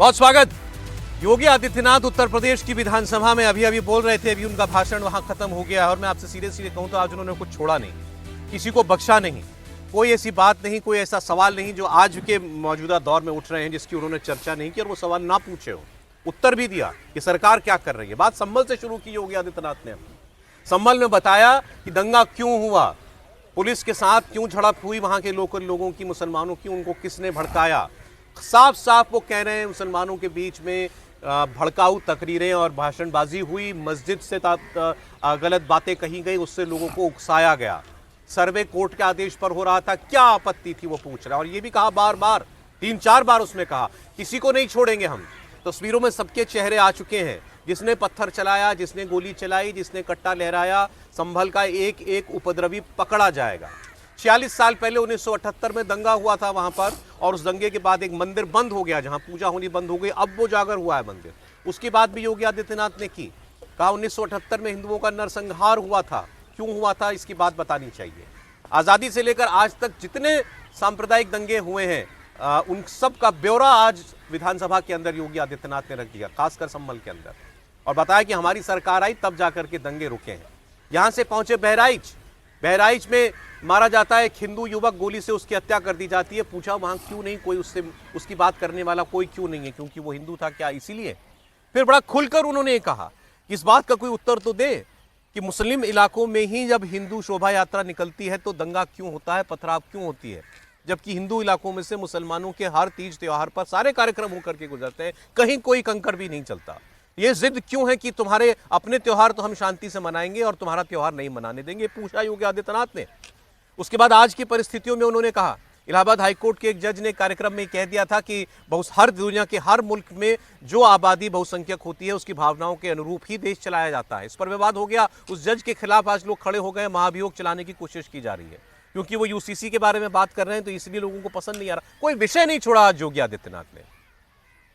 बहुत स्वागत। योगी आदित्यनाथ उत्तर प्रदेश की विधानसभा में अभी बोल रहे थे, अभी उनका भाषण वहां खत्म हो गया। और मैं आपसे सीधे कहूं तो आज उन्होंने कुछ छोड़ा नहीं, किसी को बख्शा नहीं। कोई ऐसी बात नहीं, कोई ऐसा सवाल नहीं जो आज के मौजूदा दौर में उठ रहे हैं जिसकी उन्होंने चर्चा नहीं की और वो सवाल ना पूछे हो। उत्तर भी दिया कि सरकार क्या कर रही है। बात संभल से शुरू की योगी आदित्यनाथ ने। संभल में बताया कि दंगा क्यों हुआ, पुलिस के साथ क्यों झड़प हुई, वहां के लोकल लोगों की, मुसलमानों की, उनको किसने भड़काया। साफ साफ वो कह रहे हैं मुसलमानों के बीच में भड़काऊ तकरीरें और भाषणबाजी हुई, मस्जिद से गलत बातें कही गई, उससे लोगों को उकसाया गया। सर्वे कोर्ट के आदेश पर हो रहा था, क्या आपत्ति थी वो पूछ रहा है। और ये भी कहा बार बार, 3-4 बार उसने कहा किसी को नहीं छोड़ेंगे हम। तस्वीरों में सबके चेहरे आ चुके हैं, जिसने पत्थर चलाया, जिसने गोली चलाई, जिसने कट्टा लहराया। संभल का एक एक उपद्रवी पकड़ा जाएगा। 46 साल पहले 1978 में दंगा हुआ था वहां पर, और उस दंगे के बाद एक मंदिर बंद हो गया, जहां पूजा होनी बंद हो गई। अब वो जागर हुआ है मंदिर। उसकी बात भी योगी आदित्यनाथ ने की। कहा 1978 में हिंदुओं का नरसंहार हुआ था, क्यों हुआ था इसकी बात बतानी चाहिए। आज़ादी से लेकर आज तक जितने सांप्रदायिक दंगे हुए हैं उन सब का ब्यौरा आज विधानसभा के अंदर योगी आदित्यनाथ ने रख दिया, खासकर संभल के अंदर। और बताया कि हमारी सरकार आई तब जाकर के दंगे रुके हैं। यहां से पहुंचे बहराइच में मारा जाता है एक हिंदू युवक, गोली से उसकी हत्या कर दी जाती है। पूछा वहां क्यों नहीं कोई उसकी बात करने वाला कोई क्यों नहीं है, क्योंकि वो हिंदू था क्या, इसीलिए। फिर बड़ा खुलकर उन्होंने कहा कि इस बात का कोई उत्तर तो दे कि मुस्लिम इलाकों में ही जब हिंदू शोभा यात्रा निकलती है तो दंगा क्यों होता है, पथराव क्यों होती है, जबकि हिंदू इलाकों में से मुसलमानों के हर तीज त्योहार पर सारे कार्यक्रम होकर के गुजरते हैं, कहीं कोई कंकर भी नहीं चलता। ये जिद क्यों है कि तुम्हारे अपने त्योहार तो हम शांति से मनाएंगे और तुम्हारा त्योहार नहीं मनाने देंगे, पूछा योगी आदित्यनाथ ने। उसके बाद आज की परिस्थितियों में उन्होंने कहा, इलाहाबाद हाईकोर्ट के एक जज ने कार्यक्रम में कह दिया था कि हर दुनिया के हर मुल्क में जो आबादी बहुसंख्यक होती है उसकी भावनाओं के अनुरूप ही देश चलाया जाता है। इस पर विवाद हो गया। उस जज के खिलाफ आज लोग खड़े हो गए, महाभियोग चलाने की कोशिश की जा रही है, क्योंकि वो यूसीसी के बारे में बात कर रहे हैं, तो इसलिए लोगों को पसंद नहीं आ रहा। कोई विषय नहीं छोड़ा आज योगी आदित्यनाथ ने,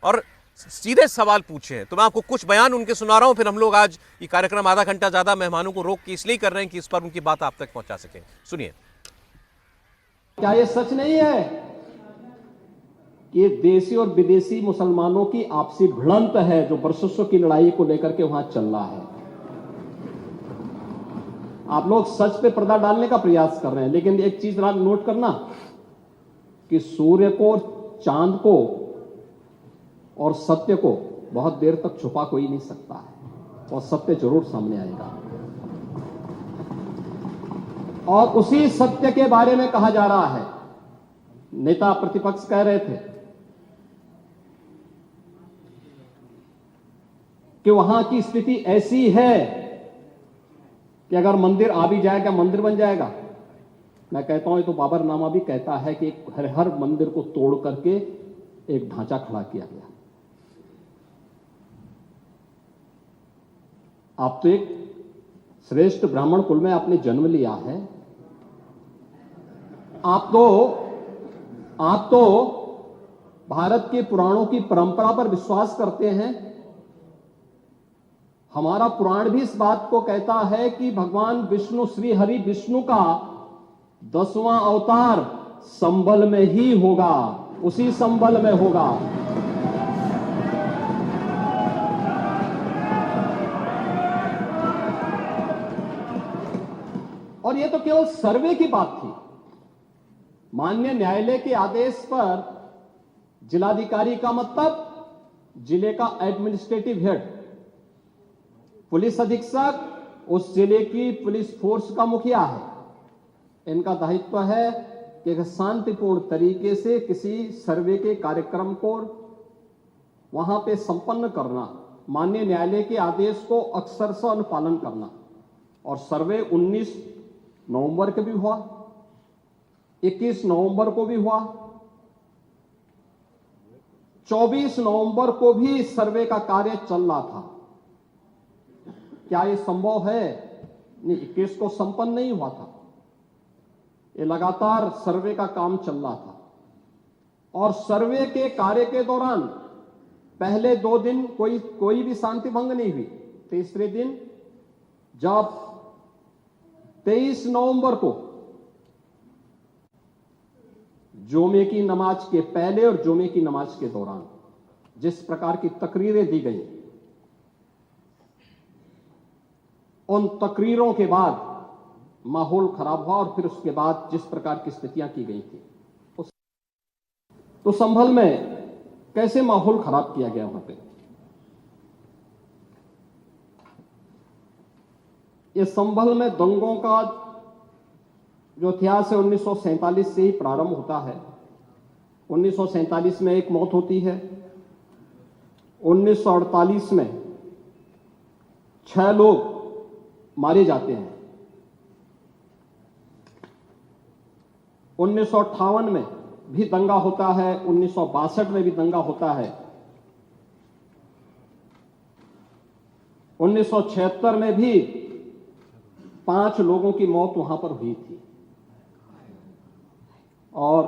और सीधे सवाल पूछे हैं। तो मैं आपको कुछ बयान उनके सुना रहा हूं, फिर हम लोग आज ये कार्यक्रम आधा घंटा ज्यादा मेहमानों को रोक के इसलिए कर रहे हैं कि इस पर उनकी बात आप तक पहुंचा सके। सुनिए। क्या ये सच नहीं है कि देशी और विदेशी मुसलमानों की आपसी भिड़ंत है जो वर्चस्व की लड़ाई को लेकर के वहां चल रहा है। आप लोग सच पे पर्दा डालने का प्रयास कर रहे हैं, लेकिन एक चीज नोट करना कि सूर्य को, चांद को और सत्य को बहुत देर तक छुपा कोई नहीं सकता है, और सत्य जरूर सामने आएगा। और उसी सत्य के बारे में कहा जा रहा है। नेता प्रतिपक्ष कह रहे थे कि वहां की स्थिति ऐसी है कि अगर मंदिर आ भी जाएगा, मंदिर बन जाएगा। मैं कहता हूं, ये तो बाबरनामा भी कहता है कि हर मंदिर को तोड़ करके एक ढांचा खड़ा किया गया। आप तो एक श्रेष्ठ ब्राह्मण कुल में आपने जन्म लिया है। आप तो भारत के पुराणों की परंपरा पर विश्वास करते हैं। हमारा पुराण भी इस बात को कहता है कि भगवान विष्णु, श्री हरि विष्णु का 10वां अवतार संभल में ही होगा, उसी संभल में होगा। और यह तो केवल सर्वे की बात थी। माननीय न्यायालय के आदेश पर जिलाधिकारी का मतलब जिले का एडमिनिस्ट्रेटिव हेड, पुलिस अधीक्षक उस जिले की पुलिस फोर्स का मुखिया है। इनका दायित्व है कि शांतिपूर्ण तरीके से किसी सर्वे के कार्यक्रम को वहां पे संपन्न करना, माननीय न्यायालय के आदेश को अक्षरशः अनुपालन करना। और सर्वे 19 नवंबर को भी हुआ, 21 नवंबर को भी हुआ, 24 नवंबर को भी सर्वे का कार्य चल रहा था। क्या यह संभव है? नहीं, 21 को संपन्न नहीं हुआ था। ये लगातार सर्वे का काम चल रहा था। और सर्वे के कार्य के दौरान पहले 2 दिन कोई भी शांति भंग नहीं हुई। तीसरे दिन जब 23 नवंबर को जुमे की नमाज के पहले और जुमे की नमाज के दौरान जिस प्रकार की तकरीरें दी गई, उन तकरीरों के बाद माहौल खराब हुआ और फिर उसके बाद जिस प्रकार की स्थितियां की गई थी, तो संभल में कैसे माहौल खराब किया गया वहां पे। ये संभल में दंगों का जो इतिहास है 1947 से ही प्रारंभ होता है। 1947 में एक मौत होती है, 1948 में 6 लोग मारे जाते हैं, 1958 में भी दंगा होता है, 1962 में भी दंगा होता है, 1976 में भी 5 लोगों की मौत वहां पर हुई थी और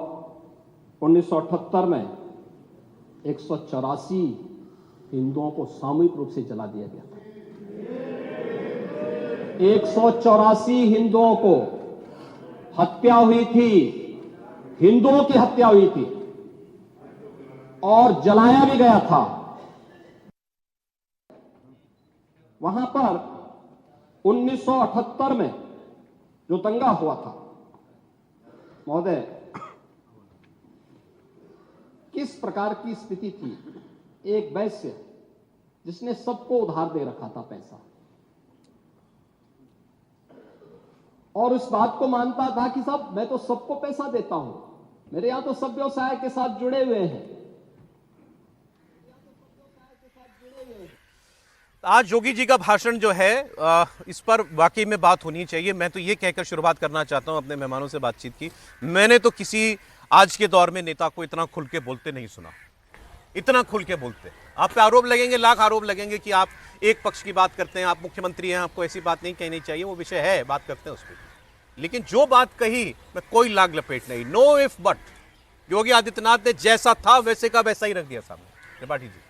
1978 में 184 हिंदुओं को सामूहिक रूप से जला दिया गया था। 184 हिंदुओं को हत्या हुई थी, हिंदुओं की हत्या हुई थी और जलाया भी गया था। वहां पर 1978 में जो दंगा हुआ था, महोदय, किस प्रकार की स्थिति थी। एक वैश्य जिसने सबको उधार दे रखा था पैसा, और उस बात को मानता था कि साहब मैं तो सबको पैसा देता हूं, मेरे यहां तो सब व्यवसाय के साथ जुड़े हुए हैं। आज योगी जी का भाषण जो है इस पर वाकई में बात होनी चाहिए। मैं तो ये कहकर शुरुआत करना चाहता हूं अपने मेहमानों से बातचीत की, मैंने तो किसी आज के दौर में नेता को इतना खुल के बोलते नहीं सुना, इतना खुल के बोलते। आप पे आरोप लगेंगे, लाख आरोप लगेंगे कि आप एक पक्ष की बात करते हैं, आप मुख्यमंत्री हैं, आपको ऐसी बात नहीं कहनी चाहिए, वो विषय है, बात करते हैं उस पर। लेकिन जो बात कही, मैं कोई लाग लपेट नहीं, know if but, Yogi Adityanath ने जैसा था वैसे का वैसा ही रख दिया सामने। त्रिपाठी जी,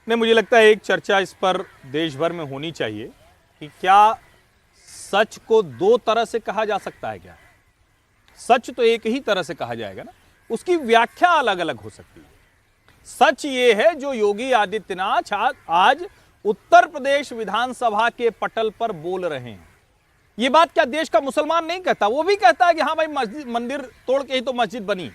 नहीं, मुझे लगता है एक चर्चा इस पर देश भर में होनी चाहिए कि क्या सच को 2 तरह से कहा जा सकता है। क्या सच तो एक ही तरह से कहा जाएगा ना, उसकी व्याख्या अलग अलग हो सकती है। सच ये है जो योगी आदित्यनाथ आज उत्तर प्रदेश विधानसभा के पटल पर बोल रहे हैं। ये बात क्या देश का मुसलमान नहीं कहता? वो भी कहता है कि हाँ भाई मस्जिद मंदिर तोड़ के ही तो मस्जिद बनी।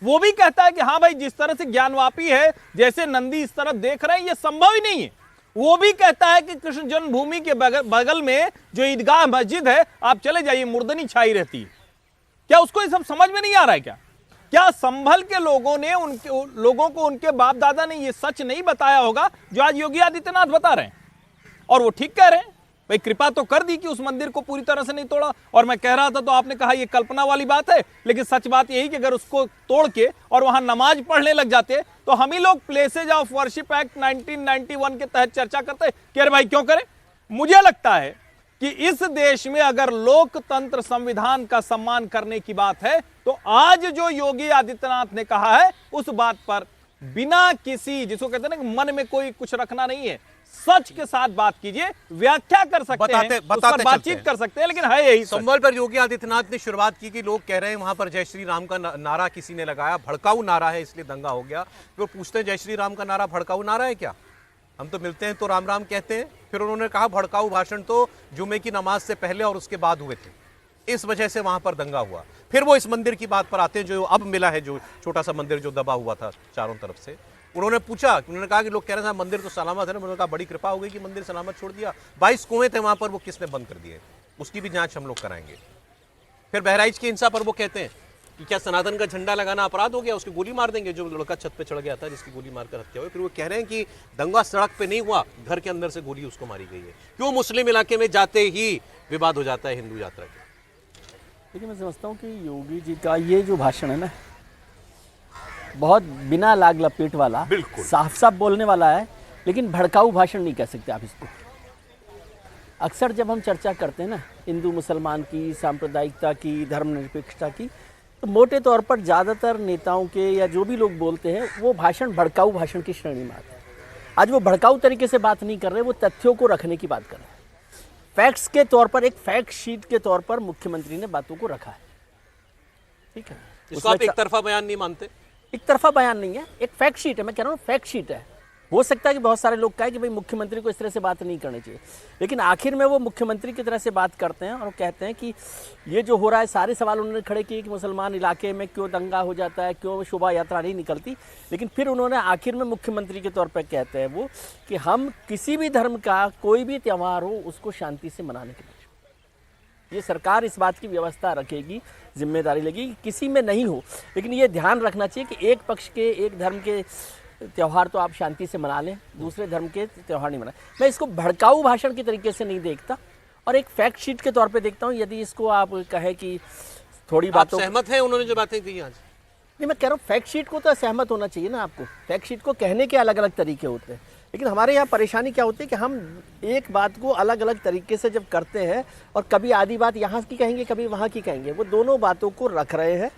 वो भी कहता है कि हाँ भाई जिस तरह से ज्ञानवापी है, जैसे नंदी इस तरफ देख रहे हैं, ये संभव ही नहीं है। वो भी कहता है कि कृष्ण जन्मभूमि के बगल में जो ईदगाह मस्जिद है, आप चले जाइए, मुर्दनी छाई रहती है। क्या उसको ये सब समझ में नहीं आ रहा है? क्या संभल के लोगों ने लोगों को उनके बाप दादा ने ये सच नहीं बताया होगा जो आज योगी आदित्यनाथ बता रहे हैं? और वो ठीक कह रहे हैं, भाई कृपा तो कर दी कि उस मंदिर को पूरी तरह से नहीं तोड़ा। और मैं कह रहा था तो आपने कहा ये कल्पना वाली बात है, लेकिन सच बात यही कि अगर उसको तोड़ के और वहां नमाज पढ़ने लग जाते तो हम ही लोग प्लेसेज ऑफ वर्शिप एक्ट 1991 के तहत चर्चा करते कि अरे भाई क्यों करें। मुझे लगता है कि इस देश में अगर लोकतंत्र संविधान का सम्मान करने की बात है तो आज जो योगी आदित्यनाथ ने कहा है उस बात पर बिना किसी, जिसको कहते हैं ना मन में कोई कुछ रखना नहीं है, सच के साथ बात कीजिए, व्याख्या कर सकते हैं, उस पर बातचीत कर सकते हैं, लेकिन है यही। संभल पर योगी आदित्यनाथ ने शुरुआत की कि लोग कह रहे हैं वहां पर जय श्री राम का नारा किसी ने लगाया, भड़काऊ नारा है इसलिए दंगा हो गया। वो पूछते हैं जय श्री राम का नारा भड़काऊ नारा है क्या? हम तो मिलते हैं तो राम राम कहते हैं। फिर उन्होंने कहा भड़काऊ भाषण तो जुमे की नमाज से पहले और उसके बाद हुए थे, इस वजह से वहां पर दंगा हुआ। फिर वो इस मंदिर की बात पर आते हैं जो अब मिला है, जो छोटा सा मंदिर जो दबा हुआ था चारों तरफ से। उन्होंने पूछा, उन्होंने कहा कि लोग कह रहे थे मंदिर तो सलामत है ना। उन्होंने कहा बड़ी कृपा हो गई कि मंदिर सलामत छोड़ दिया। 22 कुएं थे वहां पर, वो किसने बंद कर दिए, उसकी भी जांच हम लोग कराएंगे। फिर बहराइच की हिंसा पर वो कहते हैं कि क्या सनातन का झंडा लगाना अपराध हो गया, उसकी गोली मार देंगे, जो लड़का छत पे चढ़ गया था जिसकी गोली मारकर हत्या हुई। फिर वो कह रहे हैं कि दंगा सड़क पे नहीं हुआ, घर के अंदर से गोली उसको मारी गई है। क्यों मुस्लिम इलाके में जाते ही विवाद हो जाता है हिंदू यात्रा के? देखिए, मैं समझता हूँ कि योगी जी का ये जो भाषण है ना, बहुत बिना लाग लपेट वाला, बिल्कुल साफ साफ बोलने वाला है, लेकिन भड़काऊ भाषण नहीं कह सकते आप इसको। अक्सर जब हम चर्चा करते हैं ना हिंदू मुसलमान की, सांप्रदायिकता की, धर्मनिरपेक्षता की, तो मोटे तौर पर ज़्यादातर नेताओं के या जो भी लोग बोलते हैं वो भाषण भड़काऊ भाषण की श्रेणी में आते हैं। आज वो भड़काऊ तरीके से बात नहीं कर रहे, वो तथ्यों को रखने की बात कर रहे हैं। फैक्ट्स के तौर पर, एक फैक्ट शीट के तौर पर मुख्यमंत्री ने बातों को रखा है, ठीक है। इसको आप एक तरफा बयान नहीं मानते? एक तरफा बयान नहीं है, एक फैक्ट शीट है, मैं कह रहा हूँ फैक्ट शीट है। हो सकता है कि बहुत सारे लोग कहें कि भाई मुख्यमंत्री को इस तरह से बात नहीं करनी चाहिए, लेकिन आखिर में वो मुख्यमंत्री की तरह से बात करते हैं और कहते हैं कि ये जो हो रहा है, सारे सवाल उन्होंने खड़े किए कि मुसलमान इलाके में क्यों दंगा हो जाता है, क्यों शोभा यात्रा नहीं निकलती, लेकिन फिर उन्होंने आखिर में मुख्यमंत्री के तौर पर कहते हैं वो कि हम किसी भी धर्म का कोई भी त्यौहार हो उसको शांति से मनाने के लिए ये सरकार इस बात की व्यवस्था रखेगी, जिम्मेदारी लेगी कि किसी में नहीं हो। लेकिन ये ध्यान रखना चाहिए कि एक पक्ष के, एक धर्म के त्यौहार तो आप शांति से मना लें, दूसरे धर्म के त्यौहार नहीं मनाएं। मैं इसको भड़काऊ भाषण के तरीके से नहीं देखता और एक फैक्ट शीट के तौर पे देखता हूँ। यदि इसको आप कहें कि थोड़ी बातों, सहमत हैं उन्होंने जो बातें कही आज? नहीं, मैं कह रहा हूँ फैक्ट शीट को तो सहमत होना चाहिए ना आपको। फैक्ट शीट को कहने के अलग अलग तरीके होते हैं, लेकिन हमारे यहाँ परेशानी क्या होती है कि हम एक बात को अलग अलग तरीके से जब करते हैं और कभी आधी बात यहाँ की कहेंगे, कभी वहाँ की कहेंगे, वो दोनों बातों को रख रहे हैं।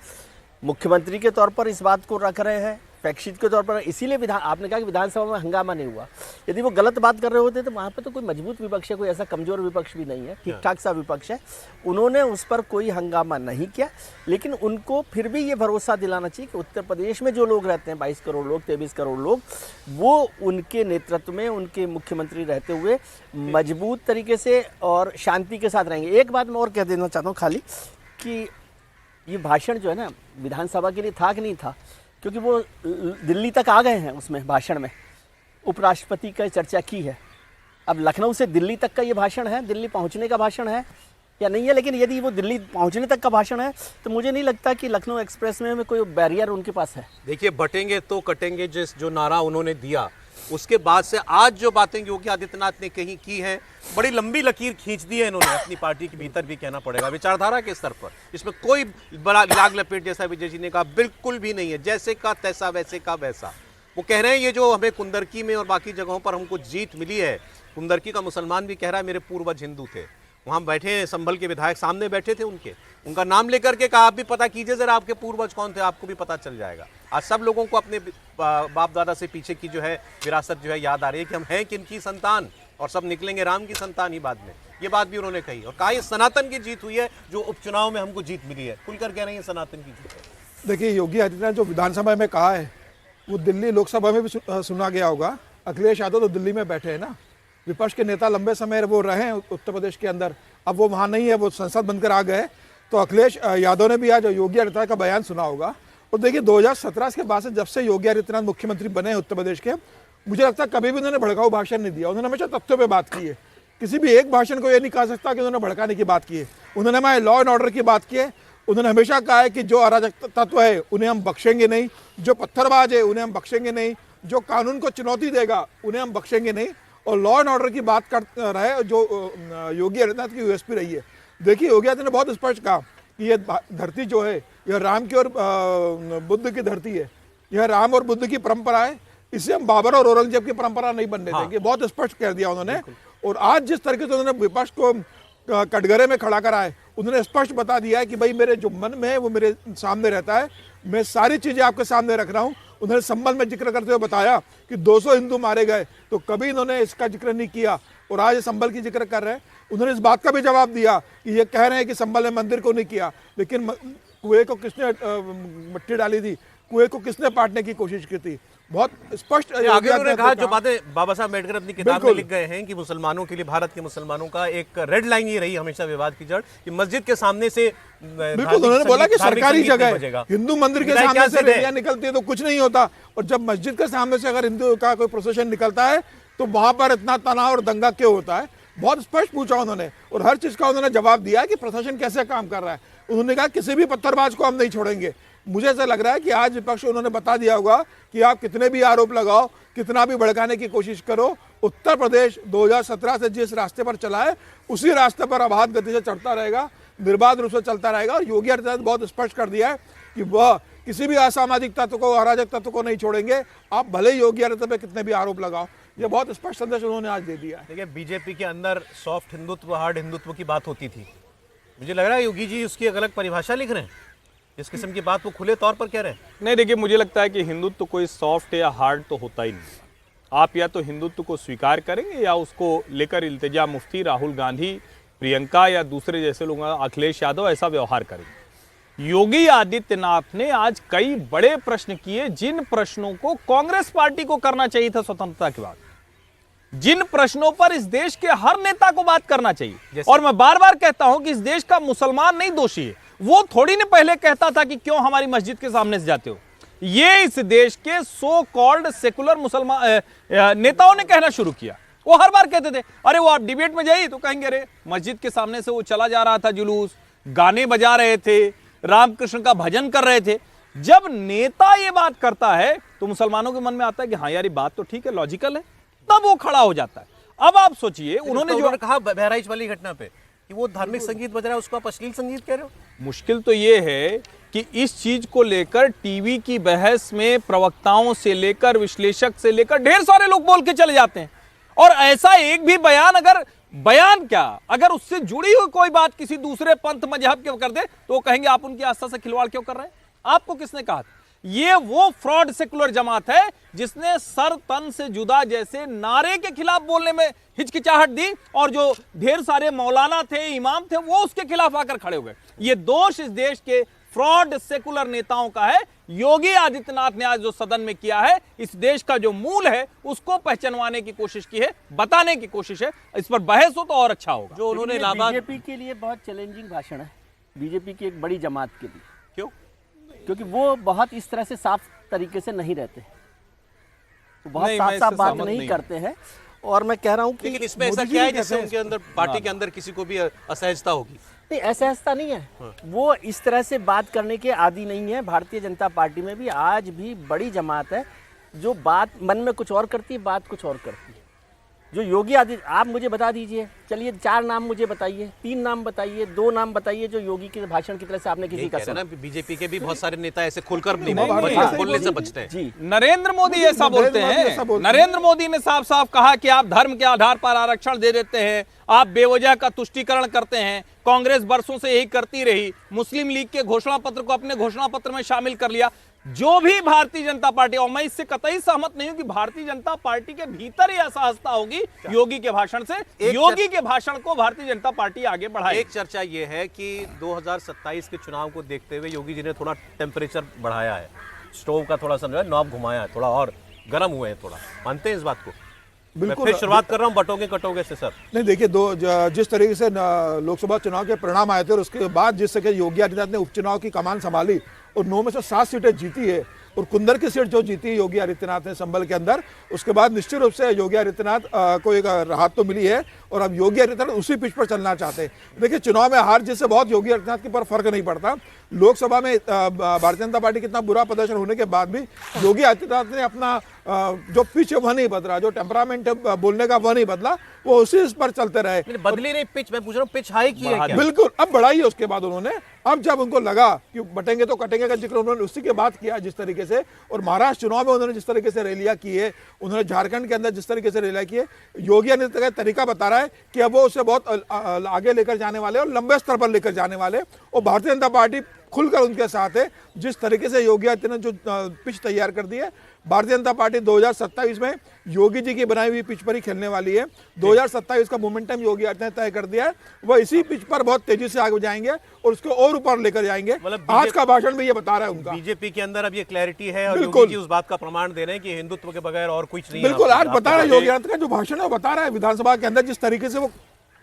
मुख्यमंत्री के तौर पर इस बात को रख रहे हैं, फैक्ट शीट के तौर पर। इसीलिए आपने कहा कि विधानसभा में हंगामा नहीं हुआ। यदि वो गलत बात कर रहे होते तो वहाँ पे तो कोई मजबूत विपक्ष है, कोई ऐसा कमजोर विपक्ष भी नहीं है, ठीक ठाक सा विपक्ष है। उन्होंने उस पर कोई हंगामा नहीं किया, लेकिन उनको फिर भी ये भरोसा दिलाना चाहिए कि उत्तर प्रदेश में जो लोग रहते हैं, 22 करोड़ लोग, 23 करोड़ लोग, वो उनके नेतृत्व में, उनके मुख्यमंत्री रहते हुए मजबूत तरीके से और शांति के साथ रहेंगे। एक बात मैं और कह देना चाहता हूँ खाली, कि ये भाषण जो है ना विधानसभा के लिए था कि नहीं था, क्योंकि वो दिल्ली तक आ गए हैं। उसमें भाषण में उपराष्ट्रपति का चर्चा की है। अब लखनऊ से दिल्ली तक का ये भाषण है, दिल्ली पहुंचने का भाषण है या नहीं है, लेकिन यदि वो दिल्ली पहुंचने तक का भाषण है तो मुझे नहीं लगता कि लखनऊ एक्सप्रेस में कोई बैरियर उनके पास है। देखिए, बटेंगे तो कटेंगे जो नारा उन्होंने दिया, उसके बाद से आज जो बातें योगी आदित्यनाथ ने कहीं की हैं, बड़ी लंबी लकीर खींच दी है इन्होंने अपनी पार्टी के भीतर भी, कहना पड़ेगा, विचारधारा के स्तर पर। इसमें कोई बड़ा लाग लपेट जैसा विजय जी ने कहा बिल्कुल भी नहीं है, जैसे का तैसा वैसे का वैसा। वो कह रहे हैं ये जो हमें कुंदरकी में और बाकी जगहों पर हमको जीत मिली है, कुंदरकी का मुसलमान भी कह रहा है मेरे पूर्वज हिंदू थे, वहाँ बैठे हैं संभल के विधायक सामने बैठे थे, उनका नाम लेकर के कहा आप भी पता कीजिए जरा आपके पूर्वज कौन थे, आपको भी पता चल जाएगा। आज सब लोगों को अपने बाप दादा से पीछे की जो है विरासत जो है याद आ रही है कि हम हैं किनकी संतान, और सब निकलेंगे राम की संतान ही बाद में। ये बात भी उन्होंने कही और कहा ये सनातन की जीत हुई है, जो उपचुनाव में हमको जीत मिली है, खुलकर कह रहे हैं सनातन की जीत है। देखिए, योगी आदित्यनाथ जो विधानसभा में कहा है वो दिल्ली लोकसभा में भी सुना गया होगा। अखिलेश यादव तो दिल्ली में बैठे हैं ना, विपक्ष के नेता लंबे समय वो रहे हैं उत्तर प्रदेश के अंदर, अब वो वहाँ नहीं है, वो संसद बनकर आ गए। तो अखिलेश यादव ने भी आज योगी आदित्यनाथ का बयान सुना होगा। और देखिए 2017 के बाद से जब से योगी आदित्यनाथ मुख्यमंत्री बने उत्तर प्रदेश के, मुझे लगता है कभी भी उन्होंने भड़काऊ भाषण नहीं दिया। उन्होंने हमेशा तथ्यों पे बात की है। किसी भी एक भाषण को ये नहीं कहा सकता कि उन्होंने भड़काने की बात की है। उन्होंने हमारे लॉ एंड ऑर्डर की बात की है। उन्होंने हमेशा कहा है कि जो अराजक तत्व है उन्हें हम बख्शेंगे नहीं, जो पत्थरबाज है उन्हें हम बख्शेंगे नहीं, जो कानून को चुनौती देगा उन्हें हम बख्शेंगे नहीं। और लॉ एंड ऑर्डर की बात कर रहे जो योगी आदित्यनाथ की यूएसपी रही है। देखिए, योगी आदित्यनाथ ने बहुत स्पष्ट कहा कि ये धरती जो है यह राम की और बुद्ध की धरती है, यह राम और बुद्ध की परंपरा है, इसे हम बाबर और औरंगजेब की परंपरा नहीं बनने देंगे। बहुत स्पष्ट कह दिया उन्होंने। और आज जिस तरीके से उन्होंने विपक्ष को कटघरे में खड़ा करा है, उन्होंने स्पष्ट बता दिया है कि भाई मेरे जो मन में है वो मेरे सामने रहता है, मैं सारी चीजें आपके सामने रख रहा हूं। उन्होंने संबल में जिक्र करते हुए बताया कि 200 हिंदू मारे गए, तो कभी इन्होंने इसका जिक्र नहीं किया, और आज संबल की जिक्र कर रहे हैं। उन्होंने इस बात का भी जवाब दिया कि ये कह रहे हैं कि संबल ने मंदिर को नहीं किया, लेकिन कुएं को किसने मिट्टी डाली थी, कुएं को किसने पाटने की कोशिश की थी। बहुत स्पष्ट आगे उन्होंने कहा जो बातें बाबा साहब अम्बेडकर अपनी किताब में लिख गए हैं कि मुसलमानों के लिए, भारत के मुसलमानों का एक रेड लाइन ये रही हमेशा विवाद की जड़ कि मस्जिद के सामने से, बिल्कुल उन्होंने बोला कि सरकारी जगह है, हिंदू मंदिर के सामने से रैलियां निकलती है तो कुछ नहीं होता, और जब मस्जिद के सामने से अगर हिंदू का कोई प्रोसेशन निकलता है तो वहां पर इतना तनाव और दंगा क्यों होता है। बहुत स्पष्ट पूछा उन्होंने, और हर चीज का उन्होंने जवाब दिया कि प्रशासन कैसे काम कर रहा है। उन्होंने कहा किसी भी पत्थरबाज को हम नहीं छोड़ेंगे। मुझे ऐसा लग रहा है कि आज विपक्ष उन्होंने बता दिया होगा कि आप कितने भी आरोप लगाओ, कितना भी भड़काने की कोशिश करो, उत्तर प्रदेश 2017 से जिस रास्ते पर चला है उसी रास्ते पर अबाध गति से चढ़ता रहेगा, निर्बाध रूप से चलता रहेगा। और योगी आदित्यनाथ बहुत स्पष्ट कर दिया है कि वह किसी भी असामाजिक तत्व को, अराजक तत्व को नहीं छोड़ेंगे। आप भले ही योगी आदित्यनाथ पे कितने भी आरोप लगाओ, ये बहुत स्पष्ट संदेश उन्होंने आज दे दिया है। देखिए, बीजेपी के अंदर सॉफ्ट हिंदुत्व, हार्ड हिंदुत्व की बात होती थी। मुझे लग रहा है योगी जी उसकी एक अलग परिभाषा लिख रहे हैं, इस किस्म की बात वो खुले तौर पर कह रहे हैं। नहीं, देखिए, मुझे लगता है कि हिंदुत्व तो कोई सॉफ्ट या हार्ड तो होता ही नहीं। आप या तो हिंदुत्व को स्वीकार करेंगे या उसको लेकर इल्तिजा मुफ्ती, राहुल गांधी, प्रियंका या दूसरे जैसे लोग, अखिलेश यादव, ऐसा व्यवहार करेंगे। योगी आदित्यनाथ ने आज कई बड़े प्रश्न किए, जिन प्रश्नों को कांग्रेस पार्टी को करना चाहिए था स्वतंत्रता के बाद, जिन प्रश्नों पर इस देश के हर नेता को बात करना चाहिए। और मैं बार बार कहता हूं कि इस देश का मुसलमान नहीं दोषी है, वो थोड़ी ने पहले कहता था कि क्यों हमारी मस्जिद के सामने से जाते हो। ये इस देश के सो कॉल्ड सेकुलर मुसलमान नेताओं ने कहना शुरू किया। वो हर बार कहते थे, अरे वो आप डिबेट में जाइए तो कहेंगे अरे मस्जिद के सामने से वो चला जा रहा था जुलूस, गाने बजा रहे थे, रामकृष्ण का भजन कर रहे थे। जब नेता ये बात करता है तो मुसलमानों के मन में आता है कि हाँ यार ये बात तो ठीक है, लॉजिकल है, तब वो खड़ा हो जाता है। अब आप सोचिए, उन्होंने जो कहा बहराइच वाली घटना पे कि वो धार्मिक संगीत बज रहा है, उसको आप अश्लील संगीत कह रहे हो। मुश्किल तो ये है कि इस चीज को लेकर टीवी की बहस में प्रवक्ताओं से लेकर विश्लेषक से लेकर ढेर सारे लोग बोल के चले जाते हैं, और ऐसा एक भी बयान अगर उससे जुड़ी हुई कोई बात किसी दूसरे पंथ मजहब के कर दे तो वो कहेंगे आप उनकी आस्था से खिलवाड़ क्यों कर रहे हैं। आपको किसने कहा था? ये वो फ्रॉड सेकुलर जमात है जिसने सर तन से जुदा जैसे नारे के खिलाफ बोलने में हिचकिचाहट दी, और जो ढेर सारे मौलाना थे, इमाम थे, वो उसके खिलाफ आकर खड़े हो गए। ये दोष इस देश के फ्रॉड सेकुलर नेताओं का है। योगी आदित्यनाथ ने आज जो सदन में किया है, इस देश का जो मूल है उसको पहचानवाने की कोशिश की है, बताने की कोशिश है। इस पर बहस हो तो और अच्छा होगा। जो उन्होंने बीजेपी के लिए बहुत चैलेंजिंग भाषण है, बीजेपी की एक बड़ी जमात के लिए। क्यों? क्योंकि वो बहुत इस तरह से साफ तरीके से नहीं रहते, तो बहुत नहीं, साफ मैं साफ इससे बात सहमत नहीं नहीं करते हैं। और मैं कह रहा हूं कि लेकिन इसमें ऐसा क्या है जिससे उनके अंदर, पार्टी के अंदर किसी को भी असहजता होगी? नहीं, असहजता नहीं है, वो इस तरह से बात करने के आदी नहीं है। भारतीय जनता पार्टी में भी आज भी बड़ी जमात है जो बात मन में कुछ और करती है, बात कुछ और करती है। जो योगी आदित्य, आप मुझे बता दीजिए, चलिए 4 नाम मुझे बताइए, 3 नाम बताइए, 2 नाम बताइए जो योगी के भाषण की तरह से आपने किसी का सुना। बीजेपी के भी बहुत सारे नेता ऐसे खुलकर बोलने से बचते हैं। जी, नरेंद्र मोदी ऐसा बोलते हैं। नरेंद्र मोदी ने साफ साफ कहा कि आप धर्म के आधार पर आरक्षण दे देते हैं, आप बेवजह का तुष्टीकरण करते हैं। कांग्रेस बरसों से यही करती रही, मुस्लिम लीग के घोषणा पत्र को अपने घोषणा पत्र में शामिल कर लिया। जो भी भारतीय जनता पार्टी, और मैं इससे कतई सहमत नहीं हूं कि भारतीय जनता पार्टी के भीतर ही असहजता होगी योगी के भाषण से, योगी के भाषण को भारतीय जनता पार्टी आगे बढ़ाए। एक चर्चा यह है कि 2027 के चुनाव को देखते हुए योगी जी ने थोड़ा टेम्परेचर बढ़ाया है, स्टोव का थोड़ा सा नॉब घुमाया है, थोड़ा और गर्म हुए हैं। थोड़ा मानते हैं इस बात को? बिल्कुल। मैं फिर शुरुआत कर रहा हूं बटोगे कटोगे से सर। नहीं देखिए, जिस तरीके से लोकसभा चुनाव के परिणाम आए थे और उसके बाद जिस तरह योगी आदित्यनाथ ने उपचुनाव की कमान संभाली और 9 में से 7 सीटें जीती है, और कुंदर की सीट जो जीती योगी आदित्यनाथ ने संभल के अंदर, उसके बाद निश्चित रूप से योगी आदित्यनाथ को एक राहत तो मिली है, और अब योगी आदित्यनाथ उसी पिच पर चलना चाहते हैं। देखिए, चुनाव में हार जिससे बहुत योगी आदित्यनाथ के पर फर्क नहीं पड़ता। लोकसभा में भारतीय जनता पार्टी कितना बुरा प्रदर्शन होने के बाद भी योगी आदित्यनाथ ने अपना जो पिच है वह नहीं बदला, जो टेम्परामेंट बोलने का वह नहीं बदला, वो उसी पर चलते रहे। बदली नहीं पिच, मैं पूछ रहा हूँ पिच हाई की है क्या? बिल्कुल, अब बढ़ाई है उसके बाद उन्होंने। अब जब उनको लगा कि बटेंगे तो कटेंगे का जिक्र उन्होंने उसी के बाद किया जिस तरीके से, और महाराष्ट्र चुनाव में उन्होंने जिस तरीके से रैलियां की है, उन्होंने झारखंड के अंदर जिस तरीके से रैलियां की है, योगी आदित्यनाथ का तरीका बता रहा है कि अब वो उसे बहुत आगे लेकर जाने वाले और लंबे स्तर पर लेकर जाने वाले, और भारतीय जनता पार्टी खुलकर उनके साथ है। जिस तरीके से योगी आदित्यनाथ जो पिच तैयार कर दी है, भारतीय जनता पार्टी 2027 में योगी जी की बनाई हुई पिच पर ही खेलने वाली है। 2027 का मोमेंटम योगी आदित्यनाथ तय कर दिया है, वह इसी पिच पर बहुत तेजी से आगे जाएंगे और उसको और ऊपर लेकर जाएंगे। आज का भाषण भी ये बता रहा है उनका। बीजेपी के अंदर अब ये क्लैरिटी है और योगी जी उस बात का प्रमाण दे रहे हैं कि हिंदुत्व के बगैर और कुछ नहीं है। बिल्कुल, आज बता रहा है योगी आदित्यनाथ का जो भाषण है वो बता रहा है विधानसभा के अंदर जिस तरीके से वो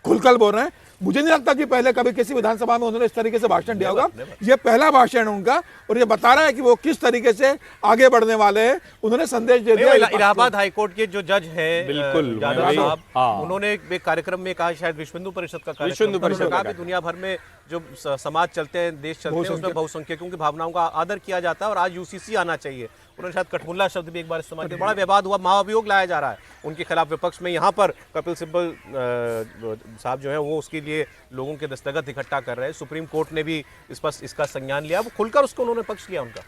खुलकर बोल रहे हैं। मुझे नहीं लगता कि पहले कभी किसी विधानसभा में उन्होंने इस तरीके से भाषण दिया होगा। ये पहला भाषण है उनका, और ये बता रहा है कि वो किस तरीके से आगे बढ़ने वाले हैं। उन्होंने संदेश दे दिया। इलाहाबाद हाईकोर्ट के जो जज हैं बिल्कुल जाधव साहब, उन्होंने एक कार्यक्रम में कहा, शायद विश्व हिंदू परिषद का कार्यक्रम, कहा कि दुनिया भर में जो समाज चलते हैं, देश चलते हैं, उसमें बहुसंख्यकों की भावनाओं का आदर किया जाता है और आज यूसीसी आना चाहिए। उन्होंने शायद कठमुल्ला शब्द भी एक बार इस्तेमाल किया। बड़ा विवाद हुआ, महाअभियोग लाया जा रहा है उनके खिलाफ विपक्ष में। यहाँ पर कपिल सिब्बल साहब जो है वो उसके लिए लोगों के दस्तखत इकट्ठा कर रहे हैं। सुप्रीम कोर्ट ने भी इस पर इसका संज्ञान लिया, वो खुलकर उसको उन्होंने पक्ष लिया उनका।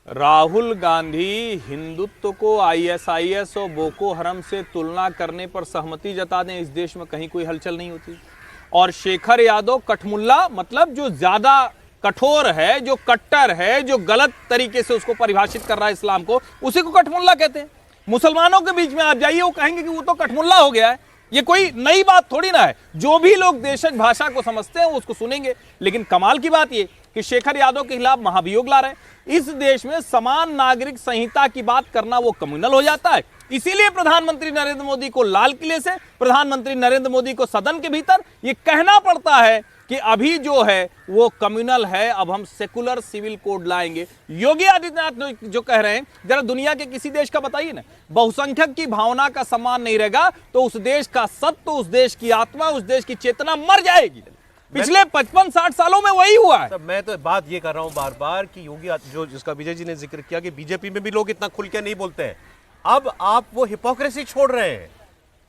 राहुल गांधी हिंदुत्व को आईएसआईएस और बोको हरम से तुलना करने पर सहमति जता दें, इस देश में कहीं कोई हलचल नहीं होती। और शेखर यादव कठमुल्ला, मतलब जो ज्यादा कठोर है, जो कट्टर है, जो गलत तरीके से उसको परिभाषित कर रहा है इस्लाम को, उसी को कठमुल्ला कहते हैं। मुसलमानों के बीच में आप जाइए, वो कहेंगे कि वो तो कठमुल्ला हो गया है। ये कोई नई बात थोड़ी ना है। जो भी लोग देशज भाषा को समझते हैं वो उसको सुनेंगे। लेकिन कमाल की बात ये कि शेखर यादव के खिलाफ महाभियोग ला रहे हैं। इस देश में समान नागरिक संहिता की बात करना वो कम्युनल हो जाता है। इसीलिए प्रधानमंत्री नरेंद्र मोदी को लाल किले से, प्रधानमंत्री नरेंद्र मोदी को सदन के भीतर ये कहना पड़ता है कि अभी जो है वो कम्युनल है, अब हम सेकुलर सिविल कोड लाएंगे। योगी आदित्यनाथ जो कह रहे हैं, जरा दुनिया के किसी देश का बताइए ना, बहुसंख्यक की भावना का सम्मान नहीं रहेगा तो उस देश का सत्व, उस देश की आत्मा, उस देश की चेतना मर जाएगी। पिछले 55-60 सालों में वही हुआ है। मैं तो बात ये कर रहा हूं बार बार कि योगी जो जिसका विजय जी ने जिक्र किया कि बीजेपी में भी लोग इतना खुल के नहीं बोलते हैं। अब आप वो हिपोक्रेसी छोड़ रहे हैं,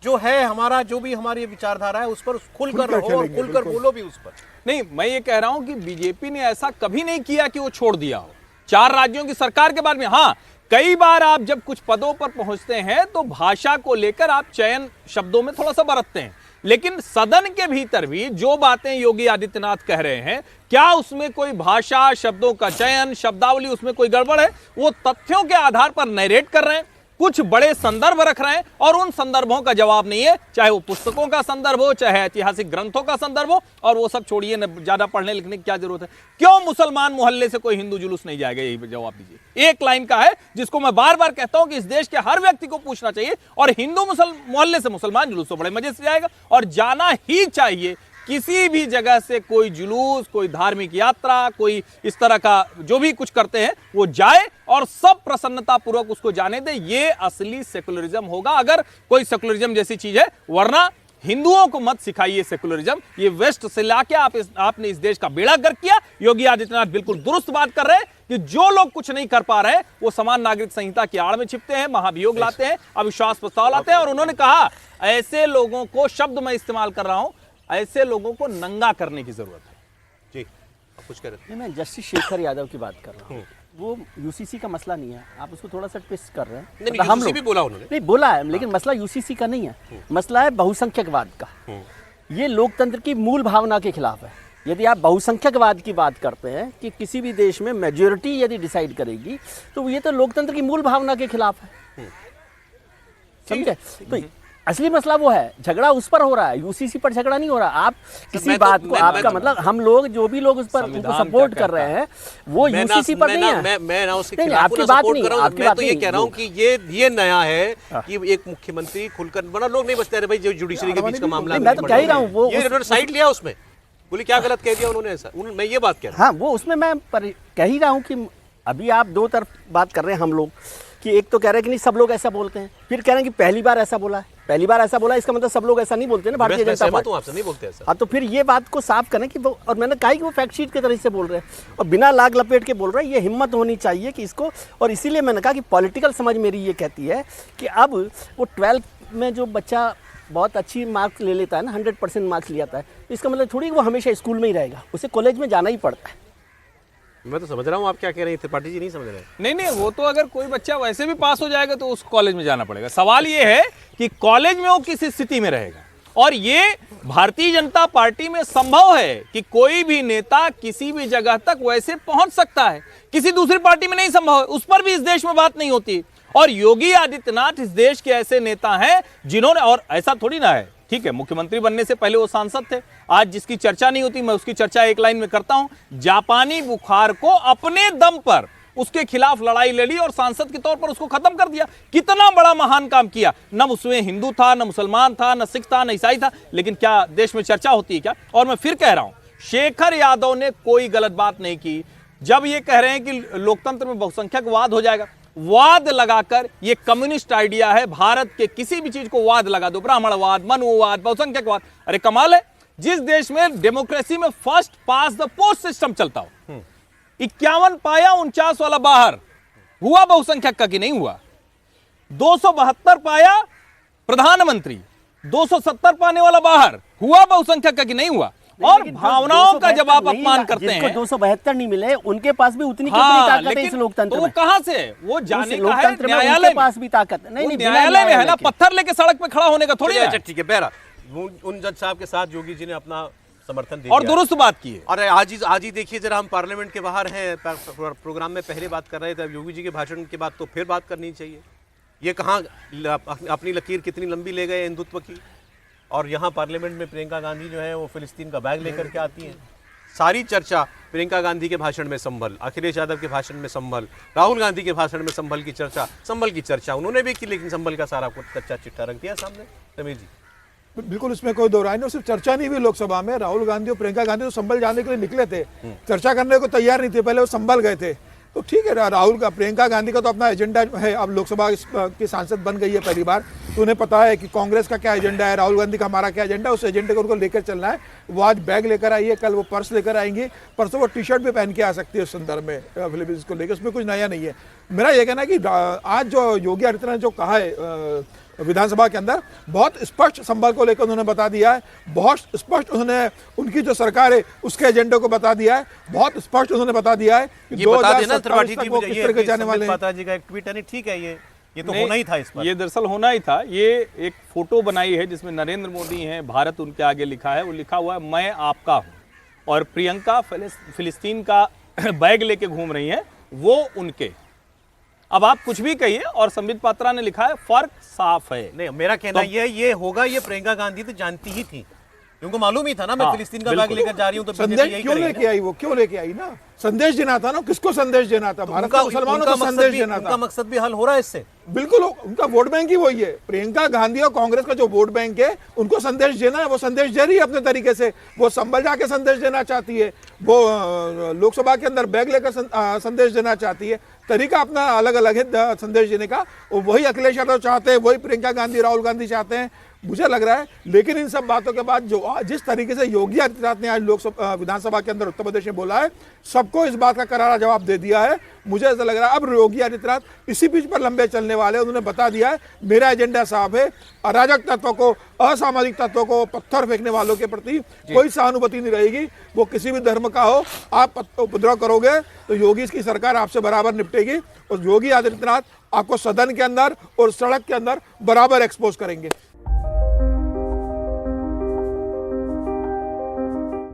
जो है हमारा, जो भी हमारी विचारधारा है उस पर खुलकर रहो और खुलकर बोलो भी उस पर। नहीं, मैं ये कह रहा हूं कि बीजेपी ने ऐसा कभी नहीं किया कि वो छोड़ दिया हो 4 राज्यों की सरकार के बारे में। हाँ, कई बार आप जब कुछ पदों पर पहुंचते हैं तो भाषा को लेकर आप चयन शब्दों में थोड़ा सा बरतते हैं, लेकिन सदन के भीतर भी जो बातें योगी आदित्यनाथ कह रहे हैं, क्या उसमें कोई भाषा, शब्दों का चयन, शब्दावली उसमें कोई गड़बड़ है? वो तथ्यों के आधार पर नरेट कर रहे हैं, कुछ बड़े संदर्भ रख रहे हैं और उन संदर्भों का जवाब नहीं है, चाहे वो पुस्तकों का संदर्भ हो, चाहे ऐतिहासिक ग्रंथों का संदर्भ हो। और वो सब छोड़िए, ज्यादा पढ़ने लिखने की क्या जरूरत है? क्यों मुसलमान मोहल्ले से कोई हिंदू जुलूस नहीं जाएगा? यही जवाब दीजिए। एक लाइन का है जिसको मैं बार बार कहता हूं कि इस देश के हर व्यक्ति को पूछना चाहिए, और हिंदू मोहल्ले से मुसलमान जुलूस तो बड़े मजे से जाएगा और जाना ही चाहिए। किसी भी जगह से कोई जुलूस, कोई धार्मिक यात्रा, कोई इस तरह का जो भी कुछ करते हैं वो जाए और सब प्रसन्नता पूर्वक उसको जाने दे। ये असली सेकुलरिज्म होगा, अगर कोई सेकुलरिज्म जैसी चीज है। वरना हिंदुओं को मत सिखाइए सेकुलरिज्म, ये वेस्ट से लाके आपने इस देश का बेड़ा गर्क किया। योगी आदित्यनाथ बिल्कुल दुरुस्त बात कर रहे हैं कि जो लोग कुछ नहीं कर पा रहे हैं वो समान नागरिक संहिता की आड़ में छिपते हैं, महाभियोग लाते हैं, अविश्वास प्रस्ताव लाते हैं। और उन्होंने कहा ऐसे लोगों को, शब्द मैं इस्तेमाल कर रहा हूं, ऐसे लोगों को नंगा करने की जरूरत है। जी, आप कुछ कह रहे थे? नहीं, मैं जस्टिस शेखर यादव की बात कर रहा हूँ। वो यूसीसी का मसला नहीं है, आप उसको थोड़ा सा ट्विस्ट कर रहे हैं। नहीं, हम भी बोला उन्होंने, नहीं बोला है, लेकिन मसला यूसीसी का नहीं है, मसला है बहुसंख्यकवाद का। ये लोकतंत्र की मूल भावना के खिलाफ है। यदि आप बहुसंख्यकवाद की बात करते हैं कि किसी भी देश में मेजॉरिटी यदि डिसाइड करेगी, तो ये तो लोकतंत्र की मूल भावना के खिलाफ है। समझे? तो असली मसला वो है, झगड़ा उस पर हो रहा है, यूसीसी पर झगड़ा नहीं हो रहा। आप किसी बात को, आपका मतलब हम लोग जो भी लोग उस पर उनको सपोर्ट कर रहे हैं वो यूसीसी पर नहीं है। मैं ना उसके नहीं, खिलाफ आपकी ना बात सपोर्ट नहीं, कर रहा हूं। आपकी मैं बात तो ये नहीं, कह रहा हूं कि ये नया है कि एक मुख्यमंत्री खुलकर, बड़ा लोग नहीं बचते भाई, जो जुडिशरी के बीच का मामला है। मैं तो कह ही रहा हूं, वो ये साइड लिया उसमें, बोले क्या गलत कह दिया उन्होंने ऐसा, मैं ये बात कह रहा हूं। हाँ, वो उसमें मैं कह ही रहा हूँ कि अभी आप दो तरफ बात कर रहे हैं हम लोग, कि एक तो कह रहे हैं कि नहीं सब लोग ऐसा बोलते हैं, फिर कह रहे हैं कि पहली बार ऐसा बोला है। पहली बार ऐसा बोला, इसका मतलब सब लोग ऐसा नहीं बोलते ना, भारतीय जनता पार्टी। आपसे नहीं बोलते ऐसा। हाँ, तो फिर ये बात को साफ करें कि वो, और मैंने कहा कि वो फैक्ट शीट के तरह से बोल रहे हैं और बिना लाग लपेट के बोल रहे हैं। ये हिम्मत होनी चाहिए कि इसको, और इसीलिए मैंने कहा कि पॉलिटिकल समझ मेरी ये कहती है कि अब वो 12th में जो बच्चा बहुत अच्छी मार्क्स ले लेता है ना, 100% मार्क्स ले आता है, तो इसका मतलब थोड़ी वो हमेशा स्कूल में ही रहेगा, उसे कॉलेज में जाना ही पड़ता है। मैं तो समझ रहा हूँ आप क्या कह रहे हैं, त्रिपाठी जी नहीं समझ रहे हैं। नहीं, वो तो अगर कोई बच्चा वैसे भी पास हो जाएगा तो उस कॉलेज में जाना पड़ेगा। सवाल ये है कि कॉलेज में वो किस स्थिति में रहेगा। और ये भारतीय जनता पार्टी में संभव है कि कोई भी नेता किसी भी जगह तक वैसे पहुंच सकता है, किसी दूसरी पार्टी में नहीं संभव है। उस पर भी इस देश में बात नहीं होती। और योगी आदित्यनाथ इस देश के ऐसे नेता हैं जिन्होंने, और ऐसा थोड़ी ना है, ठीक है, मुख्यमंत्री बनने से पहले वो सांसद थे। आज जिसकी चर्चा नहीं होती, मैं उसकी चर्चा एक लाइन में करता हूं। जापानी बुखार को अपने दम पर उसके खिलाफ लड़ाई लड़ी और सांसद के तौर पर उसको खत्म कर दिया। कितना बड़ा महान काम किया। न उसमें हिंदू था, न मुसलमान था, न सिख था, न ईसाई था, लेकिन क्या देश में चर्चा होती है क्या? और मैं फिर कह रहा हूं, शेखर यादव ने कोई गलत बात नहीं की जब ये कह रहे हैं कि लोकतंत्र में बहुसंख्यकवाद हो जाएगा। वाद लगाकर, ये कम्युनिस्ट आइडिया है, भारत के किसी भी चीज को वाद लगा दो, ब्राह्मणवाद, मनुवाद, बहुसंख्यकवाद। अरे कमाल है, जिस देश में डेमोक्रेसी में first pass the post system चलता हो, 51 पाया 49 वाला बाहर हुआ बहुसंख्यक का कि नहीं हुआ, 272 पाया प्रधानमंत्री, 270 पाने वाला बाहर हुआ बहुसंख्यक का कि नहीं हुआ। और भावनाओं का जब आप अपमान करते हैं, 272 नहीं मिले, उनके पास भी उतनी ताकत है इस लोकतंत्र में। वो कहाँ से? वो जाने का है न्यायालय के पास भी ताकत है। नहीं, न्यायालय में है ना, पत्थर लेके सड़क पे खड़ा होने का थोड़ी है। ठीक है, बहरा उन जज साहब के साथ योगी जी ने अपना समर्थन दिया और दुरुस्त बात की है। और आज ही देखिए जरा, हम पार्लियामेंट के बाहर हैं, प्रोग्राम में पहले बात कर रहे थे, अब योगी जी के भाषण के बाद तो फिर बात करनी चाहिए। ये कहाँ अपनी लकीर कितनी लंबी ले गए हिंदुत्व की, और यहाँ पार्लियामेंट में प्रियंका गांधी जो है वो फिलिस्तीन का बैग लेकर के आती हैं। सारी चर्चा प्रियंका गांधी के भाषण में संभल, अखिलेश यादव के भाषण में संभल, राहुल गांधी के भाषण में संभल की चर्चा उन्होंने भी की, लेकिन संभल का सारा कुछ कच्चा चिट्ठा रख दिया सामने। समीर जी, बिल्कुल इसमें कोई दो राय नहीं। सिर्फ चर्चा नहीं हुई लोकसभा में, राहुल गांधी और प्रियंका गांधी तो संभल जाने के लिए निकले थे, चर्चा करने को तैयार नहीं थे, पहले वो संभल गए थे। तो ठीक है, राहुल का प्रियंका गांधी का तो अपना एजेंडा है, अब लोकसभा की सांसद बन गई है पहली बार, तो उन्हें पता है कि कांग्रेस का क्या एजेंडा है, राहुल गांधी का हमारा क्या एजेंडा है, उस एजेंडे को उनको लेकर चलना है। वो आज बैग लेकर आई है, कल वो पर्स लेकर आएंगी, परसों वो टी शर्ट भी पहन के आ सकती है उस संदर्भ में फिलीपींस को लेकर, उसमें कुछ नया नहीं है। मेरा ये कहना है कि आज जो योगी आदित्यनाथ जो कहा है विधानसभा के अंदर, बहुत स्पष्ट संभल को लेकर उन्होंने बता दिया है, बहुत स्पष्ट उन्होंने उनकी जो सरकार है उसके एजेंडे को बता दिया है, बहुत स्पष्ट उन्होंने बता दिया है कि ये बता देना 2027 तक वो किस तरह के जाने वाले हैं। पात्रा जी का एक ट्वीट है, ठीक है, ये तो होना ही था इस पर। ये दरअसल होना ही था। ये एक फोटो बनाई है जिसमें नरेंद्र मोदी हैं, भारत उनके आगे लिखा है, वो लिखा हुआ है मैं आपका हूं, और प्रियंका फिलिस्तीन का बैग लेके घूम रही हैं, वो उनके। अब आप कुछ भी कहिए, और संबित पात्रा ने लिखा है फर्क साफ है। नहीं, मेरा कहना ये होगा, ये प्रियंका गांधी तो जानती ही थी, उनको मालूम ही था ना मैं फिलिस्तीन का बैग लेकर जा रही हूं, तो संदेश क्यों लेके आई, वो क्यों लेके आई ना, संदेश देना था ना, किसको संदेश देना था, भारत के मुसलमानों को संदेश देना था। उनका मकसद भी हल हो रहा है इससे, बिल्कुल उनका वोट बैंक ही वही है। प्रियंका गांधी और कांग्रेस का जो वोट बैंक है उनको संदेश देना है, वो संदेश दे रही है अपने तरीके से। वो संभल जाके संदेश देना चाहती है, वो लोकसभा के अंदर बैग लेकर संदेश देना चाहती है, तरीका अपना अलग अलग है संदेश देने का। और वही अखिलेश यादव चाहते हैं, वही प्रियंका गांधी राहुल गांधी चाहते हैं, मुझे लग रहा है। लेकिन इन सब बातों के बाद जो जिस तरीके से योगी आदित्यनाथ ने आज लोकसभा विधानसभा के अंदर उत्तर प्रदेश में बोला है, सबको इस बात का करारा जवाब दे दिया है। मुझे ऐसा लग रहा है अब योगी आदित्यनाथ इसी बीच पर लंबे चलने वाले। उन्होंने बता दिया है मेरा एजेंडा साफ है, अराजक तत्वों को, असामाजिक तत्वों को, पत्थर फेंकने वालों के प्रति कोई सहानुभूति नहीं रहेगी। वो किसी भी धर्म का हो, आप उपद्रव करोगे तो योगी की सरकार आपसे बराबर निपटेगी, और योगी आदित्यनाथ आपको सदन के अंदर और सड़क के अंदर बराबर एक्सपोज करेंगे।